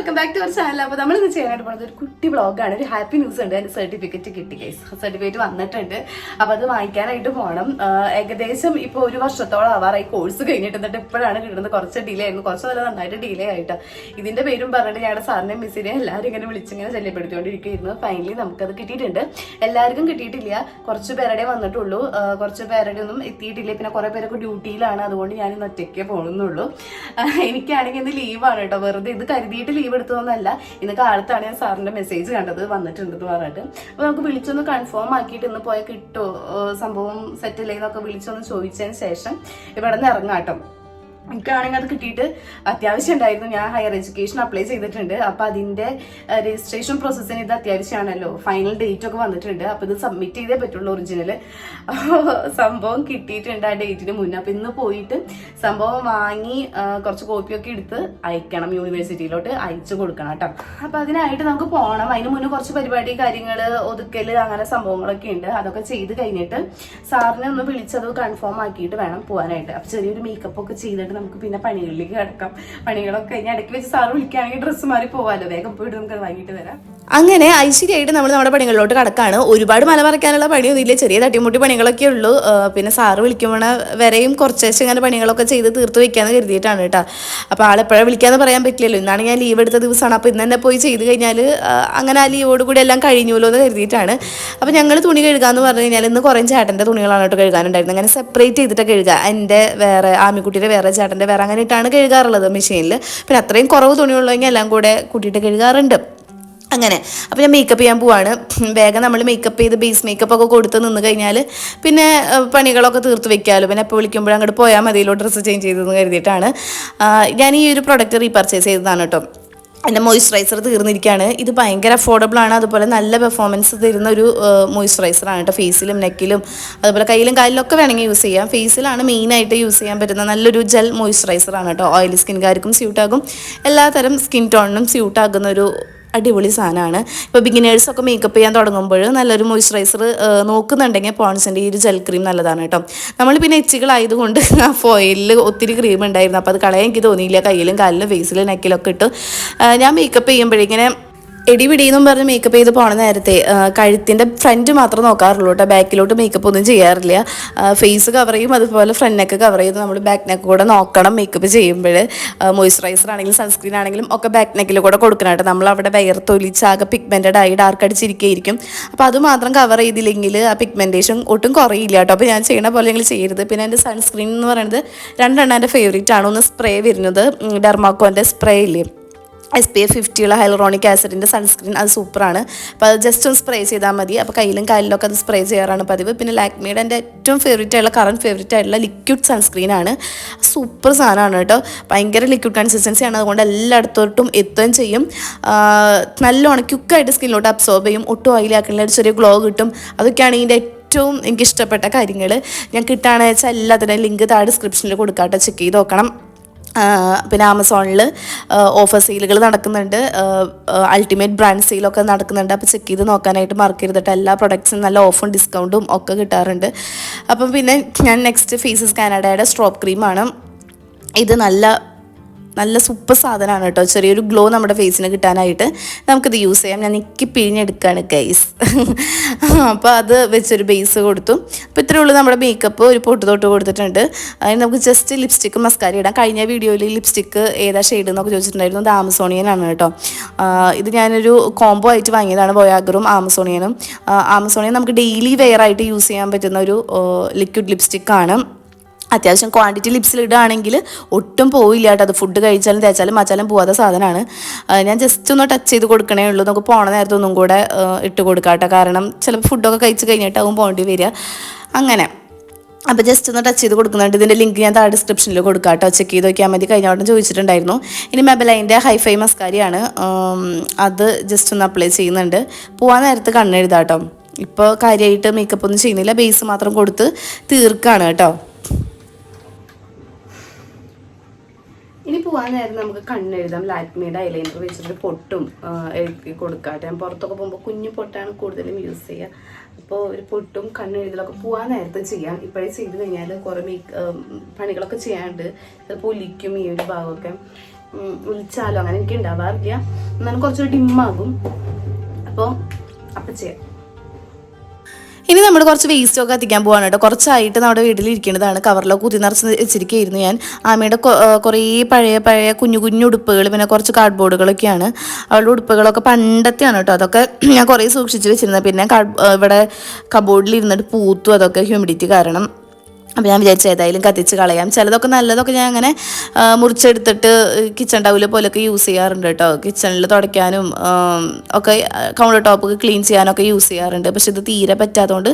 Welcome back to our channel. അപ്പോൾ നമ്മൾ ഇന്ന് ചെയ്യാനായിട്ട് പോകുന്നത് ഒരു കുട്ടി വ്ളോഗാണ്. ഒരു ഹാപ്പി ന്യൂസ് ഉണ്ട്. അതിന്റെ സർട്ടിഫിക്കറ്റ് കിട്ടി ഗൈസ്. സർട്ടിഫിക്കറ്റ് വന്നിട്ടുണ്ട്. അപ്പോൾ അത് വാങ്ങിക്കാനായിട്ട് പോകണം. ഏകദേശം ഇപ്പോൾ ഒരു വർഷത്തോളം ആവാറായി കോഴ്സ് കഴിഞ്ഞിട്ട്. എന്നിട്ട് ഇപ്പോഴാണ് കിട്ടുന്നത്. കുറച്ച് ഡിലേ ആയിരുന്നു. കുറച്ച് നല്ല നന്നായിട്ട് ഡിലേ ആയിട്ട് ഇതിന്റെ പേരും പറഞ്ഞിട്ട് ഞങ്ങളുടെ സാറിനെ മിസ്സിനെ എല്ലാവരും ഇങ്ങനെ വിളിച്ചിങ്ങനെ ശല്യപ്പെടുത്തിക്കൊണ്ടിരിക്കുകയായിരുന്നു. ഫൈനലി നമുക്കത് കിട്ടിയിട്ടുണ്ട്. എല്ലാവർക്കും കിട്ടിയിട്ടില്ല. കുറച്ച് പേരുടെ വന്നിട്ടുള്ളൂ. കുറച്ച് പേരുടെ ഒന്നും എത്തിയിട്ടില്ല. പിന്നെ കുറെ പേരൊക്കെ ഡ്യൂട്ടിയിലാണ്. അതുകൊണ്ട് ഞാൻ ഇന്ന് ഒറ്റയ്ക്ക് പോകുന്നുള്ളൂ. എനിക്കാണെങ്കിൽ ഇന്ന് ലീവാണ് കേട്ടോ. വെറുതെ ഇത് കരുതിയിട്ട് ലീവ് എടുത്തതൊന്നല്ല. ഇന്ന് കാലത്താണ് ഞാൻ സാറിന്റെ മെസ്സേജ് കണ്ടത് വന്നിട്ടുണ്ടെന്ന് പറഞ്ഞിട്ട്. അപ്പൊ നമുക്ക് വിളിച്ചൊന്ന് കൺഫേം ആക്കിയിട്ട് ഇന്ന് പോയാൽ കിട്ടുമോ, സംഭവം സെറ്റിൽ എന്നൊക്കെ വിളിച്ചൊന്ന് ചോദിച്ചതിന് ശേഷം ഇവിടെ നിന്ന് ഇറങ്ങാട്ടോ. എനിക്കാണെങ്കിൽ അത് കിട്ടിയിട്ട് അത്യാവശ്യം ഉണ്ടായിരുന്നു. ഞാൻ ഹയർ എഡ്യൂക്കേഷൻ അപ്ലൈ ചെയ്തിട്ടുണ്ട്. അപ്പൊ അതിന്റെ രജിസ്ട്രേഷൻ പ്രോസസ്സിന് ഇത് അത്യാവശ്യമാണല്ലോ. ഫൈനൽ ഡേറ്റ് ഒക്കെ വന്നിട്ടുണ്ട്. അപ്പൊ ഇത് സബ്മിറ്റ് ചെയ്തേ പറ്റുള്ളൂ ഒറിജിനൽ. സംഭവം കിട്ടിയിട്ടുണ്ട് ആ ഡേറ്റിന് മുന്നേ. അപ്പൊ ഇന്ന് പോയിട്ട് സംഭവം വാങ്ങി കുറച്ച് കോപ്പിയൊക്കെ എടുത്ത് അയക്കണം, യൂണിവേഴ്സിറ്റിയിലോട്ട് അയച്ചു കൊടുക്കണം കേട്ടോ. അപ്പൊ അതിനായിട്ട് നമുക്ക് പോകണം. അതിന് മുന്നേ കുറച്ച് പരിപാടി കാര്യങ്ങള് ഒതുക്കല് അങ്ങനെ സംഭവങ്ങളൊക്കെ ഉണ്ട്. അതൊക്കെ ചെയ്ത് കഴിഞ്ഞിട്ട് സാറിനെ ഒന്ന് വിളിച്ചത് കൺഫേം ആക്കിയിട്ട് വേണം പോകാനായിട്ട്. അപ്പൊ ചെറിയൊരു മേക്കപ്പ് ഒക്കെ ചെയ്തിട്ട് നമുക്ക് പിന്നെ പണികളിലേക്ക് കിടക്കാം. പണികളൊക്കെ കഴിഞ്ഞ് ഇടയ്ക്ക് വെച്ച് സാറ് വിളിക്കുകയാണെങ്കിൽ ഡ്രസ്സ് മാറി പോവാലോ. വേഗം പോയിട്ട് നമുക്ക് വാങ്ങിയിട്ട് വരാം. അങ്ങനെ ഐശ്വര്യമായിട്ട് നമ്മൾ നമ്മുടെ പണികളിലോട്ട് കിടക്കാണ്. ഒരുപാട് മല മറയ്ക്കാനുള്ള പണിയൊന്നും ഇല്ല. ചെറിയ തട്ടിമുട്ടി പണികളൊക്കെ ഉള്ളൂ. പിന്നെ സാറ് വിളിക്കുമ്പോൾ വരെയും കുറച്ചേശം ഇങ്ങനെ പണികളൊക്കെ ചെയ്ത് തീർത്ത് വെക്കാന്ന് കരുതിയിട്ടാണ് കേട്ടോ. അപ്പോൾ ആളെപ്പോഴാണ് വിളിക്കാന്ന് പറയാൻ പറ്റില്ലല്ലോ. ഇന്നാണ് ഞാൻ ലീവ് എടുത്ത ദിവസമാണ്. അപ്പോൾ ഇന്ന് തന്നെ പോയി ചെയ്ത് കഴിഞ്ഞാൽ അങ്ങനെ ആ ലീവോട് കൂടി എല്ലാം കഴിഞ്ഞുല്ലോ എന്ന് കരുതിയിട്ടാണ്. അപ്പോൾ ഞങ്ങൾ തുണി കഴുകാമെന്ന് പറഞ്ഞു കഴിഞ്ഞാൽ ഇന്ന് കുറേ ചേട്ടൻ്റെ തുണികളാണ് കേട്ടോ കഴുകാനുണ്ടായിരുന്നത്. അങ്ങനെ സെപ്പറേറ്റ് ചെയ്തിട്ട് കഴുകുക. എൻ്റെ വേറെ, ആമിക്കുട്ടിയുടെ വേറെ, ചേട്ടൻ്റെ വേറെ, അങ്ങനെ ഇട്ടാണ് കഴുകാറുള്ളത് മെഷീനിൽ. പിന്നെ അത്രയും കുറവ് തുണിയുള്ളതെങ്കിൽ എല്ലാം കൂടെ കൂട്ടിയിട്ട് കഴുകാറുണ്ട്. അങ്ങനെ അപ്പോൾ ഞാൻ മേക്കപ്പ് ചെയ്യാൻ പോവാണ്. വേഗം നമ്മൾ മേക്കപ്പ് ചെയ്ത് ബേസ് മേക്കപ്പ് ഒക്കെ കൊടുത്ത് നിന്ന് കഴിഞ്ഞാൽ പിന്നെ പണികളൊക്കെ തീർത്ത് വെക്കാമല്ലോ. പിന്നെ എപ്പോൾ വിളിക്കുമ്പോഴും അങ്ങോട്ട് പോയാൽ മതിയല്ലോ ഡ്രസ്സ് ചേഞ്ച് ചെയ്തെന്ന് കരുതിയിട്ടാണ് ഞാൻ ഈ ഒരു പ്രൊഡക്റ്റ് റീപർച്ചേസ് ചെയ്തതാണ് കേട്ടോ. എൻ്റെ മോയ്സ്ചറൈസർ തീർന്നിരിക്കുകയാണ്. ഇത് ഭയങ്കര അഫോർഡബിൾ ആണ്. അതുപോലെ നല്ല പെർഫോമൻസ് തരുന്ന ഒരു മോയ്സ്ചറൈസറാണ് കേട്ടോ. ഫേസിലും നെക്കിലും അതുപോലെ കയ്യിലും കാലിലൊക്കെ വേണമെങ്കിൽ യൂസ് ചെയ്യാം. ഫേസിലാണ് മെയിനായിട്ട് യൂസ് ചെയ്യാൻ പറ്റുന്ന നല്ലൊരു ജെൽ മോയ്സ്ചറൈസറാണ് കേട്ടോ. ഓയിലി സ്കിൻകാർക്കും സ്യൂട്ടാകും, എല്ലാത്തരം സ്കിൻ ടോണിനും സ്യൂട്ടാകുന്ന ഒരു അടിപൊളി സാധനമാണ്. ഇപ്പോൾ ബിഗിനേഴ്സൊക്കെ മേക്കപ്പ് ചെയ്യാൻ തുടങ്ങുമ്പോൾ നല്ലൊരു മോയ്സ്ചറൈസർ നോക്കുന്നുണ്ടെങ്കിൽ പോൺസിൻ്റെ ഈ ഒരു ജെൽ ക്രീം നല്ലതാണ് കേട്ടോ. നമ്മൾ പിന്നെ എച്ചികളായതുകൊണ്ട് ആ ഫോയിലിൽ ഒത്തിരി ക്രീം ഉണ്ടായിരുന്നു. അപ്പോൾ അത് കളയാൻ എനിക്ക് തോന്നിയില്ല. കയ്യിലും കാലിലും ഫേസിലും നെക്കിലൊക്കെ ഇട്ട് ഞാൻ മേക്കപ്പ് ചെയ്യുമ്പോഴിങ്ങനെ എടിപിടിയെന്നും പറഞ്ഞ് മേക്കപ്പ് ചെയ്ത് പോണ നേരത്തെ കഴുത്തിൻ്റെ ഫ്രണ്ട് മാത്രം നോക്കാറുള്ളൂ കേട്ടോ. ബാക്കിലോട്ട് മേക്കപ്പ് ഒന്നും ചെയ്യാറില്ല. ഫേസ് കവർ ചെയ്യും, അതുപോലെ ഫ്രണ്ട് നെക്ക് കവർ ചെയ്ത് നമ്മൾ ബാക്ക് നെക്ക് കൂടെ നോക്കണം മേക്കപ്പ് ചെയ്യുമ്പോൾ. മോയ്സ്ചറൈസർ ആണെങ്കിലും സൺസ്ക്രീൻ ആണെങ്കിലും ഒക്കെ ബാക്ക് നെക്കിൽ കൂടെ കൊടുക്കണം കേട്ടോ. നമ്മളവിടെ വിയർത്തൊലിച്ചാകെ പിഗ്മെൻറ്റഡ് ആയി ഡാർക്ക് അടിച്ചിരിക്കുകയായിരിക്കും. അപ്പോൾ അത് മാത്രം കവർ ചെയ്തില്ലെങ്കിൽ ആ പിഗ്മെൻറ്റേഷൻ ഒട്ടും കുറയില്ല കേട്ടോ. അപ്പോൾ ഞാൻ ചെയ്യണ പോലെ നിങ്ങൾ ചെയ്യരുത്. പിന്നെ എൻ്റെ സൺസ്ക്രീൻ എന്ന് പറയുന്നത് രണ്ടെണ്ണം എൻ്റെ ഫേവറേറ്റ് ആണ്. ഒന്ന് സ്പ്രേ വരുന്നത് ഡെർമാക്കോൻ്റെ സ്പ്രേ ഇല്ലേ, SPF 50 ഉള്ള ഹൈലറോണിക് ആസിഡിൻ്റെ സൺസ്ക്രീൻ. അത് സൂപ്പറാണ്. അപ്പോൾ അത് ജസ്റ്റ് ഒന്ന് സ്പ്രേ ചെയ്താൽ മതി. അപ്പോൾ കയ്യിലും കാലിലൊക്കെ അത് സ്പ്രേ ചെയ്യാറാണ് പതിവ്. പിന്നെ ലാക്മിയുടെ എൻ്റെ ഏറ്റവും ഫേവറേറ്റ് ആയിട്ടുള്ള കറണ്ട് ഫേവറേറ്റ് ആയിട്ടുള്ള ലിക്വിഡ് സൺസ്ക്രീനാണ്. സൂപ്പർ സാധനമാണ് കേട്ടോ. ഭയങ്കര ലിക്വിഡ് കൺസിസ്റ്റൻസിയാണ്. അതുകൊണ്ട് എല്ലായിടത്തോട്ടും എത്തുകയും ചെയ്യും. നല്ലോണം ക്വിക്കായിട്ട് സ്കിന്നിലോട്ട് അബ്സോർബ് ചെയ്യും. ഒട്ടും ഓയിലാക്കുന്നില്ല, ഒരു ചെറിയ ഗ്ലോ കിട്ടും. അതൊക്കെയാണ് ഇതിൻ്റെ ഏറ്റവും എനിക്കിഷ്ടപ്പെട്ട കാര്യങ്ങൾ. ഞാൻ കിട്ടുകയാണെന്ന് വെച്ചാൽ എല്ലാത്തിൻ്റെയും ലിങ്ക് താഴെ ഡിസ്ക്രിപ്ഷനിൽ കൊടുക്കാം കേട്ടോ. ചെക്ക് ചെയ്ത് നോക്കണം. പിന്നെ ആമസോണിൽ ഓഫർ സെയിലുകൾ നടക്കുന്നുണ്ട്. അൾട്ടിമേറ്റ് ബ്രാൻഡ് സെയിലൊക്കെ നടക്കുന്നുണ്ട്. അപ്പോൾ ചെക്ക് ചെയ്ത് നോക്കാനായിട്ട് മറക്കരുതിട്ട്. എല്ലാ പ്രൊഡക്ട്സിനും നല്ല ഓഫറും ഡിസ്കൗണ്ടും ഒക്കെ കിട്ടാറുണ്ട്. അപ്പം പിന്നെ ഞാൻ നെക്സ്റ്റ് ഫേസസ് കാനഡയുടെ സ്ട്രോപ്പ് ക്രീമാണ്. ഇത് നല്ല സൂപ്പർ സാധനമാണ് കേട്ടോ. ചെറിയൊരു ഗ്ലോ നമ്മുടെ ഫേസിന് കിട്ടാനായിട്ട് നമുക്കിത് യൂസ് ചെയ്യാം. ഞാൻ നിക്കി പിഴിഞ്ഞെടുക്കുകയാണ് ഗൈസ്. അപ്പോൾ അത് വെച്ചൊരു ബേസ് കൊടുത്തു. അപ്പോൾ ഇത്രയേ ഉള്ളൂ നമ്മുടെ മേക്കപ്പ്. ഒരു പൊട്ട് തൊട്ട് കൊടുത്തിട്ടുണ്ട്. അതിന് നമുക്ക് ജസ്റ്റ് ലിപ്സ്റ്റിക്ക് മസ്കാര ഇടാം. കഴിഞ്ഞ വീഡിയോയിൽ ലിപ്സ്റ്റിക്ക് ഏതാ ഷെയ്ഡ് എന്നൊക്കെ ചോദിച്ചിട്ടുണ്ടായിരുന്നു. അത് ആമസോണിയനാണ് കേട്ടോ. ഇത് ഞാനൊരു കോംബോ ആയിട്ട് വാങ്ങിയതാണ്, വോയാഗറും ആമസോണിയനും. ആമസോണിയൻ നമുക്ക് ഡെയിലി വെയർ ആയിട്ട് യൂസ് ചെയ്യാൻ പറ്റുന്ന ഒരു ലിക്വിഡ് ലിപ്സ്റ്റിക്കാണ്. അത്യാവശ്യം ക്വാണ്ടിറ്റി ലിപ്സിൽ ഇടുകയാണെങ്കിൽ ഒട്ടും പോവില്ല കേട്ടോ. അത് ഫുഡ് കഴിച്ചാലും തേച്ചാലും മച്ചാലും പോവാത്ത സാധനമാണ്. ഞാൻ ജസ്റ്റ് ഒന്ന് ടച്ച് ചെയ്ത് കൊടുക്കണേ ഉള്ളൂ. നമുക്ക് പോണ നേരത്തെ ഒന്നും കൂടെ ഇട്ട് കൊടുക്കാം കേട്ടോ. കാരണം ചിലപ്പോൾ ഫുഡൊക്കെ കഴിച്ച് കഴിഞ്ഞിട്ടാവും പോകേണ്ടി വരിക. അങ്ങനെ അപ്പോൾ ജസ്റ്റ് ഒന്ന് ടച്ച് ചെയ്ത് കൊടുക്കുന്നുണ്ട്. ഇതിൻ്റെ ലിങ്ക് ഞാൻ താഴെ ഡിസ്ക്രിപ്ഷനിൽ കൊടുക്കാം കേട്ടോ. ചെക്ക് ചെയ്ത് നോക്കിയാൽ മതി. കഴിഞ്ഞ വട്ടം ചോദിച്ചിട്ടുണ്ടായിരുന്നു. ഇനി മെബലൈൻ്റെ ഹൈഫൈ മസ്കാരിയാണ്. അത് ജസ്റ്റ് ഒന്ന് അപ്ലൈ ചെയ്യുന്നുണ്ട്. പോകാൻ നേരത്ത് കണ്ണെഴുതാം കേട്ടോ. ഇപ്പോൾ കാര്യമായിട്ട് മേക്കപ്പ് ഒന്നും ചെയ്യുന്നില്ല. ബേസ് മാത്രം കൊടുത്ത് തീർക്കാണ് കേട്ടോ. ഇനി പോകാൻ നേരം നമുക്ക് കണ്ണെഴുതാം. ലാക്മിയുടെ ഐലൈനർ വെച്ചിട്ട് പൊട്ടും എഴുതി കൊടുക്കാം. ഞാൻ പുറത്തൊക്കെ പോകുമ്പോൾ കുഞ്ഞു പൊട്ടാണ് കൂടുതലും യൂസ് ചെയ്യുക. അപ്പോൾ ഒരു പൊട്ടും കണ്ണെഴുതലൊക്കെ പോകാൻ നേരത്തെ ചെയ്യാം. ഇപ്പോഴേ ചെയ്ത് കഴിഞ്ഞാൽ കുറേ പണികളൊക്കെ ചെയ്യാണ്ട് ചിലപ്പോൾ ഒലിക്കും ഈ ഒരു ഭാഗമൊക്കെ. വിളിച്ചാലോ അങ്ങനെ എനിക്ക് ഉണ്ടാവാറില്ല. എന്നാലും കുറച്ചൊരു ഡിമ്മാകും. അപ്പോൾ ചെയ്യാം. ഇനി നമ്മൾ കുറച്ച് വേസ്റ്റ് ഒക്കെ കത്തിക്കാൻ പോവാണ് കേട്ടോ. കുറച്ചായിട്ട് നമ്മുടെ വീട്ടിലിരിക്കേണ്ടതാണ്. കവറിലൊക്കെ കുത്തി നിറച്ച് വെച്ചിരിക്കുകയായിരുന്നു ഞാൻ. ആമയുടെ കുറേ പഴയ കുഞ്ഞു കുഞ്ഞു ഉടുപ്പുകൾ, പിന്നെ കുറച്ച് കാർഡ്ബോർഡുകളൊക്കെയാണ്. അവളുടെ ഉടുപ്പുകളൊക്കെ പണ്ടത്തെയാണ് കേട്ടോ. അതൊക്കെ ഞാൻ കുറേ സൂക്ഷിച്ച് വെച്ചിരുന്നത്. പിന്നെ ഇവിടെ കബോർഡിൽ ഇരുന്നിട്ട് പൂത്തു, അതൊക്കെ ഹ്യൂമിഡിറ്റി കാരണം. അപ്പോൾ ഞാൻ വിചാരിച്ചു ഏതായാലും കത്തിച്ച് കളയാം. ചിലതൊക്കെ നല്ലതൊക്കെ ഞാൻ അങ്ങനെ മുറിച്ചെടുത്തിട്ട് കിച്ചൺ ടൗല് പോലൊക്കെ യൂസ് ചെയ്യാറുണ്ട് കേട്ടോ. കിച്ചണിൽ തുടയ്ക്കാനും ഒക്കെ കൗണ്ടർ ടോപ്പ് ക്ലീൻ ചെയ്യാനൊക്കെ യൂസ് ചെയ്യാറുണ്ട്. പക്ഷെ ഇത് തീരെ പറ്റാത്തതുകൊണ്ട്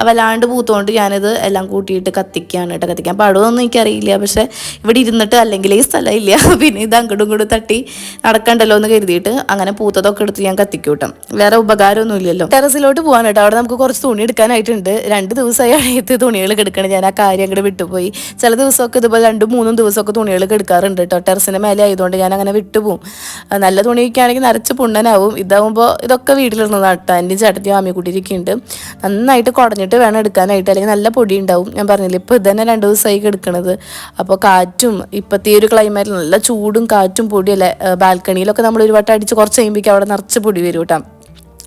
വല്ലാണ്ട് പൂത്തുകൊണ്ട് ഞാനിത് എല്ലാം കൂട്ടിയിട്ട് കത്തിക്കുകയാണ് കേട്ടോ. കത്തിക്കാൻ പാടുമൊന്നും എനിക്കറിയില്ല. പക്ഷെ ഇവിടെ ഇരുന്നിട്ട് അല്ലെങ്കിൽ ഈ സ്ഥലമില്ല, പിന്നെ ഇത് അങ്ങോട്ടും ഇങ്ങോട്ടും തട്ടി നടക്കണ്ടല്ലോ എന്ന് കരുതിയിട്ട് അങ്ങനെ പൂത്തതൊക്കെ എടുത്ത് ഞാൻ കത്തിക്കൂട്ടും. വേറെ ഉപകാരമൊന്നുമില്ലല്ലോ. ടെറസിലോട്ട് പോകാൻ കേട്ടോ. അവിടെ നമുക്ക് കുറച്ച് തുണി എടുക്കാനായിട്ടുണ്ട്. 2 ദിവസമായി അഴയത്ത് തുണികൾ എടുക്കണം. ഞാൻ കാര്യം അങ്ങോട്ട് വിട്ടുപോയി. ചില ദിവസമൊക്കെ ഇതുപോലെ 2-3 ദിവസമൊക്കെ തുണികളൊക്കെ എടുക്കാറുണ്ട് കേട്ടോ. ടെറസിൻ്റെ മേലെ ആയതുകൊണ്ട് ഞാൻ അങ്ങനെ വിട്ടുപോകും. നല്ല തുണിയൊക്കെ ആണെങ്കിൽ നരച്ച് പുണ്ണനാവും. ഇതാവുമ്പോൾ ഇതൊക്കെ വീട്ടിലിരുന്നതാണ് കേട്ടോ. എൻ്റെ ചേട്ടത്തി ആമിക്കുട്ടിയൊക്കെ ഉണ്ട്. നന്നായിട്ട് കുടഞ്ഞിട്ട് വേണം എടുക്കാനായിട്ട്, അല്ലെങ്കിൽ നല്ല പൊടി ഉണ്ടാവും. ഞാൻ പറഞ്ഞില്ലേ, ഇപ്പോൾ ഇത് തന്നെ 2 ദിവസമായി എടുക്കണത്. അപ്പോൾ കാറ്റും ഇപ്പോഴത്തെ ഈ ഒരു ക്ലൈമറ്റിൽ നല്ല ചൂടും കാറ്റും പൊടിയല്ലേ. ബാൽക്കണിയിലൊക്കെ നമ്മൾ ഒരു വട്ടം അടിച്ച് കുറച്ച് കഴിയുമ്പോഴേക്കും അവിടെ നിറച്ച് പൊടി വരും കേട്ടോ.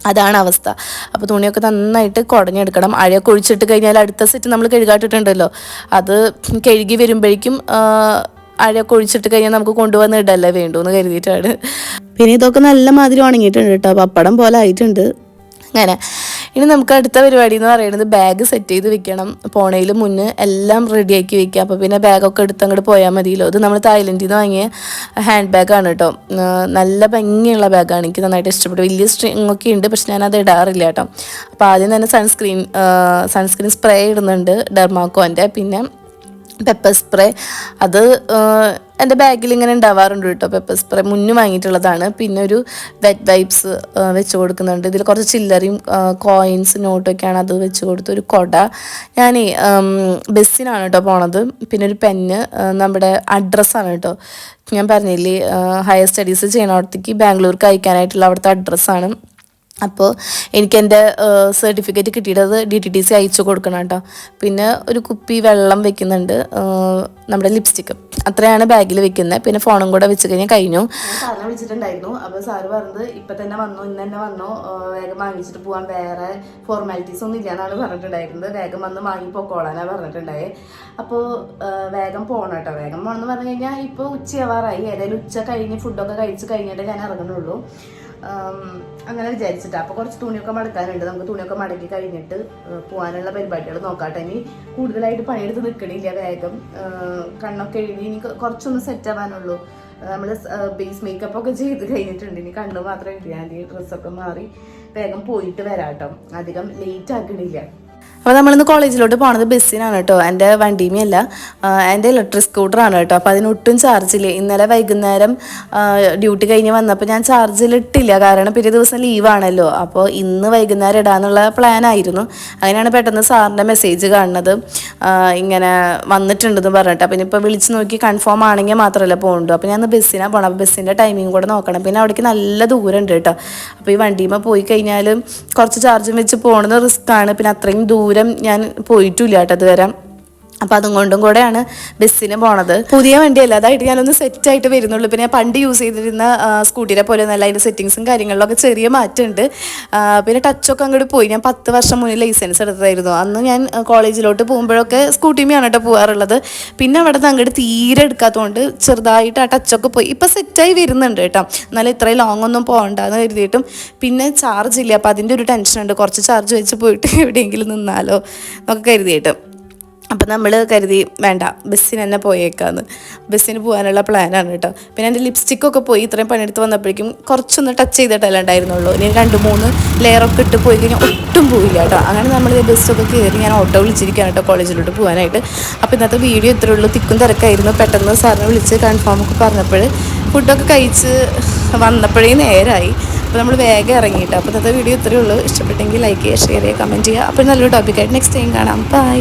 അതാണ് അവസ്ഥ. അപ്പോൾ തുണിയൊക്കെ നന്നായിട്ട് കുടഞ്ഞെടുക്കണം. അഴയൊക്കെ ഒഴിച്ചിട്ട് കഴിഞ്ഞാൽ അടുത്ത സെറ്റ് നമ്മൾ കഴുകാട്ടിട്ടുണ്ടല്ലോ, അത് കഴുകി വരുമ്പോഴേക്കും അഴയൊക്കെ ഒഴിച്ചിട്ട് കഴിഞ്ഞാൽ നമുക്ക് കൊണ്ടുവന്ന് ഇടല്ലേ വേണ്ടു എന്ന് കരുതിയിട്ടാണ്. പിന്നെ ഇതൊക്കെ നല്ല മാതിരി ഉണങ്ങിയിട്ടുണ്ട് കേട്ടോ. പപ്പടം പോലെ ആയിട്ടുണ്ട്. അങ്ങനെ ഇനി നമുക്ക് അടുത്ത പരിപാടി എന്ന് പറയുന്നത് ബാഗ് സെറ്റ് ചെയ്ത് വെക്കണം. പോണയിൽ മുന്നേ എല്ലാം റെഡിയാക്കി വെക്കുക. അപ്പോൾ പിന്നെ ബാഗൊക്കെ എടുത്ത് അങ്ങോട്ട് പോയാൽ മതിയല്ലോ. ഇത് നമ്മൾ തായ്ലൻഡിൽ നിന്ന് വാങ്ങിയ ഹാൻഡ് ബാഗാണ് കേട്ടോ. നല്ല ഭംഗിയുള്ള ബാഗാണ്. എനിക്ക് നന്നായിട്ട് ഇഷ്ടപ്പെട്ടു. വലിയ സ്ട്രിങ് ഒക്കെ ഉണ്ട്, പക്ഷെ ഞാനത് ഇടാറില്ല കേട്ടോ. അപ്പോൾ ആദ്യം തന്നെ സൺസ്ക്രീൻ സ്പ്രേ ഇടുന്നുണ്ട് ഡെർമാക്കോൻ്റെ. പിന്നെ പെപ്പർ സ്പ്രേ, അത് എൻ്റെ ബാഗിൽ ഇങ്ങനെ ഉണ്ടാവാറുണ്ട് കേട്ടോ. പെപ്പർ സ്പ്രേ മുന്നേ വാങ്ങിയിട്ടുള്ളതാണ്. പിന്നെ ഒരു വെറ്റ് വൈപ്സ് വെച്ച് കൊടുക്കുന്നുണ്ട്. ഇതിൽ കുറച്ച് ചില്ലറയും കോയിൻസ് നോട്ടൊക്കെയാണ്, അത് വെച്ച് കൊടുത്തു. ഒരു കൊട, ഞാൻ ബസ്സിനാണ് കേട്ടോ പോണത്. പിന്നെ ഒരു പെന്ന്, നമ്മുടെ അഡ്രസ്സാണ് കേട്ടോ. ഞാൻ പറഞ്ഞില്ലേ ഹയർ സ്റ്റഡീസ് ചെയ്യണോടത്തേക്ക് ബാംഗ്ലൂർക്ക് അയക്കാനായിട്ടുള്ള അവിടുത്തെ അഡ്രസ്സാണ്. അപ്പോൾ എനിക്കെൻ്റെ സർട്ടിഫിക്കറ്റ് കിട്ടിയിട്ടത് DTTC അയച്ചു കൊടുക്കണം കേട്ടോ. പിന്നെ ഒരു കുപ്പി വെള്ളം വെക്കുന്നുണ്ട്, നമ്മുടെ ലിപ്സ്റ്റിക്ക്. അത്രയാണ് ബാഗിൽ വെക്കുന്നത്. പിന്നെ ഫോണും കൂടെ വെച്ച് കഴിഞ്ഞാൽ കഴിഞ്ഞു. സാറിനെ വിളിച്ചിട്ടുണ്ടായിരുന്നു. അപ്പോൾ സാറ് പറഞ്ഞത് ഇപ്പം തന്നെ വന്നു, ഇന്ന് തന്നെ വന്നു, വേഗം വാങ്ങിച്ചിട്ട് പോകാൻ, വേറെ ഫോർമാലിറ്റീസ് ഒന്നും ഇല്ല എന്നാണ് പറഞ്ഞിട്ടുണ്ടായിരുന്നത്. വേഗം വന്ന് വാങ്ങി പോക്കോളാനാണ് പറഞ്ഞിട്ടുണ്ടായത്. അപ്പോൾ വേഗം പോകണം കേട്ടോ. വേഗം പോകണം എന്ന് പറഞ്ഞു കഴിഞ്ഞാൽ ഇപ്പോൾ ഉച്ചയാവാറായി. ഏതായാലും ഉച്ച കഴിഞ്ഞ് ഫുഡൊക്കെ കഴിച്ച് കഴിഞ്ഞിട്ട് ഞാൻ ഇറങ്ങുന്നുള്ളൂ. അങ്ങനെ വിചാരിച്ചിട്ടാണ്. അപ്പോൾ കുറച്ച് തുണിയൊക്കെ മടക്കാനുണ്ട്. നമുക്ക് തുണിയൊക്കെ മടക്കി കഴിഞ്ഞിട്ട് പോകാനുള്ള പരിപാടികൾ നോക്കാട്ടെ. ഇനി കൂടുതലായിട്ട് പണിയെടുത്ത് നിൽക്കണില്ല. വേഗം കണ്ണൊക്കെ എഴുതി ഇനി കുറച്ചൊന്ന് സെറ്റ് ആവാനുള്ളൂ. നമ്മൾ ബേസ് മേക്കപ്പ് ഒക്കെ ചെയ്ത് കഴിഞ്ഞിട്ടുണ്ട്. ഇനി കണ്ണ് മാത്രം എഴുതിയാൽ ഡ്രസ്സൊക്കെ മാറി വേഗം പോയിട്ട് വരാം കേട്ടോ. അധികം ലേറ്റ് ആക്കണില്ല. അപ്പോൾ നമ്മളിന്ന് കോളേജിലോട്ട് പോണത് ബസ്സിനാണ് കേട്ടോ. എൻ്റെ വണ്ടിയുമല്ല, എൻ്റെ ഇലക്ട്രിക് സ്കൂട്ടറാണ് കേട്ടോ. അപ്പോൾ അതിനൊട്ടും ചാർജില്ല. ഇന്നലെ വൈകുന്നേരം ഡ്യൂട്ടി കഴിഞ്ഞ് വന്നപ്പോൾ ഞാൻ ചാർജിലിട്ടില്ല, കാരണം പിറ്റേ ദിവസം ലീവാണല്ലോ. അപ്പോൾ ഇന്ന് വൈകുന്നേരം ഇടാന്നുള്ള പ്ലാനായിരുന്നു. അങ്ങനെയാണ് പെട്ടെന്ന് സാറിൻ്റെ മെസ്സേജ് കാണുന്നത്, ഇങ്ങനെ വന്നിട്ടുണ്ടെന്ന് പറഞ്ഞിട്ട്. അപ്പം ഇപ്പോൾ വിളിച്ച് നോക്കി കൺഫേം ആണെങ്കിൽ മാത്രമല്ല പോകുന്നുള്ളൂ. അപ്പോൾ ഞാൻ ബസ്സിനാണ് പോകണം. അപ്പോൾ ബസ്സിൻ്റെ ടൈമിങ് കൂടെ നോക്കണം. പിന്നെ അവിടേക്ക് നല്ല ദൂരം ഉണ്ട് കേട്ടോ. അപ്പോൾ ഈ വണ്ടിയുമ്പോൾ പോയി കഴിഞ്ഞാൽ കുറച്ച് ചാർജും വെച്ച് പോകുന്നത് റിസ്ക്കാണ്. പിന്നെ അത്രയും ദൂരം ഞാൻ പോയിട്ടില്ല കേട്ടോ അതുവരെ. അപ്പം അതുകൊണ്ടും കൂടെയാണ് ബസ്സിന് പോണത്. പുതിയ വണ്ടിയല്ല, അതായിട്ട് ഞാനൊന്ന് സെറ്റായിട്ട് വരുന്നുള്ളൂ. പിന്നെ ഞാൻ പണ്ട് യൂസ് ചെയ്തിരുന്ന സ്കൂട്ടിയെ പോലെ നല്ല അതിൻ്റെ സെറ്റിങ്സും കാര്യങ്ങളിലൊക്കെ ചെറിയ മാറ്റമുണ്ട്. പിന്നെ ടച്ചൊക്കെ അങ്ങോട്ട് പോയി. ഞാൻ 10 വർഷം മുന്നേ ലൈസൻസ് എടുത്തായിരുന്നു. അന്ന് ഞാൻ കോളേജിലോട്ട് പോകുമ്പോഴൊക്കെ സ്കൂട്ടിയുമാണ് കേട്ടോ പോകാറുള്ളത്. പിന്നെ അവിടെ നിന്ന് അങ്ങോട്ട് തീരെ എടുക്കാത്തതുകൊണ്ട് ചെറുതായിട്ട് ആ ടച്ചൊക്കെ പോയി. ഇപ്പം സെറ്റായി വരുന്നുണ്ട് കേട്ടോ. എന്നാലും ഇത്രയും ലോങ് ഒന്നും പോകണ്ടെന്ന് കരുതിയിട്ടും പിന്നെ ചാർജ് ഇല്ല. അപ്പോൾ അതിൻ്റെ ഒരു ടെൻഷനുണ്ട്. കുറച്ച് ചാർജ് വെച്ച് പോയിട്ട് എവിടെയെങ്കിലും നിന്നാലോ എന്നൊക്കെ കരുതിയിട്ട്. അപ്പം നമ്മൾ കരുതി വേണ്ട, ബസ്സിന് തന്നെ പോയേക്കാന്ന്. ബസ്സിന് പോകാനുള്ള പ്ലാനാണ് കേട്ടോ. പിന്നെ എൻ്റെ ലിപ്സ്റ്റിക്കൊക്കെ പോയി. ഇത്രയും പണിയെടുത്ത് വന്നപ്പോഴേക്കും കുറച്ചൊന്ന് ടച്ച് ചെയ്തിട്ടല്ല ഉണ്ടായിരുന്നുള്ളൂ. ഇനി 2-3 ലെയറൊക്കെ ഇട്ട് പോയി കഴിഞ്ഞാൽ ഒട്ടും പോയില്ല കേട്ടോ. അങ്ങനെ നമ്മൾ ബസ്സൊക്കെ കയറി ഞാൻ ഓട്ടോ വിളിച്ചിരിക്കുകയാണ് കേട്ടോ കോളേജിലോട്ട് പോകാനായിട്ട്. അപ്പോൾ ഇന്നത്തെ വീഡിയോ ഇത്രയേ ഉള്ളൂ. തിക്കും തിരക്കായിരുന്നു. പെട്ടെന്ന് സാറിനെ വിളിച്ച് കൺഫേം ഒക്കെ പറഞ്ഞപ്പോൾ ഫുഡൊക്കെ കഴിച്ച് വന്നപ്പോഴേ നേരമായി. അപ്പോൾ നമ്മൾ വേഗം ഇറങ്ങിയിട്ട്. അപ്പോൾ ഇന്നത്തെ വീഡിയോ ഇത്രയേ ഉള്ളൂ. ഇഷ്ടപ്പെട്ടെങ്കിൽ ലൈക്ക് ചെയ്യുക, ഷെയർ ചെയ്യുക, കമൻറ്റ് ചെയ്യുക. അപ്പോൾ നല്ലൊരു ടോപ്പിക്കായിട്ട് നെക്സ്റ്റ് ടൈം കാണാം. ബൈ.